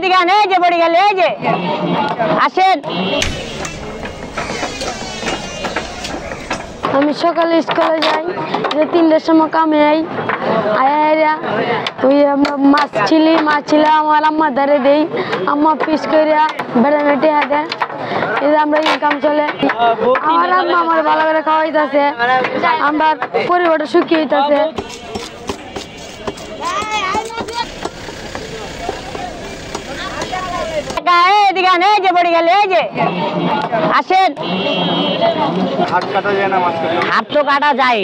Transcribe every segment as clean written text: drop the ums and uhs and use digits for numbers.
এদিকে আন, এই যে পড়ে গেল, এই যে আসেন। আমি সকালে স্কুলে যাই, যে 3টার সময় কামে যাই, আয়া ওই আমরা মাছ ছিলে আমার আম্মা ধারে দেই, আম্মা পিস করিয়া বেড়ানো টেহা দেয়, এই আমরা ইনকাম চলে। আমার আম্মা আমার ভালো করে খাওয়াইতেছে, আমরা পরিবারটা সুখী হইতেছে। এদিকে আন, এই যে পড়ে গেল, এই যে আসেন। হাত তো কাটা যায়,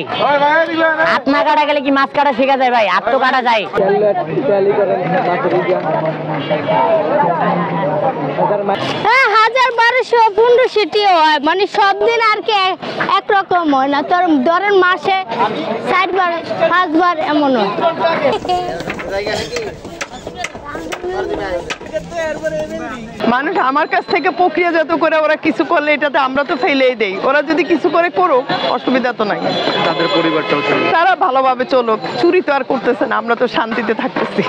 হাত না কাটা গেলে কি মাছ কাটা শেখা যায় ভাই? হাত তো কাটা যায়। 1000-1200-1500 হয়, মানে সব দিন আর কি একরকম হয় না। তোর ধরেন মাসে 60 বার 5 বার এমন হয়। মানুষ আমার কাছ থেকে প্রক্রিয়াজাত করে ওরা কিছু করলে এটাতে আমরা তো ফেলেই দেই, ওরা যদি কিছু করে করুক অসুবিধা তো নাই, তাদের পরিবারটাও চলুক, তারা ভালোভাবে চলুক। চুরি তো আর করতেছে না, আমরা তো শান্তিতে থাকতেছি।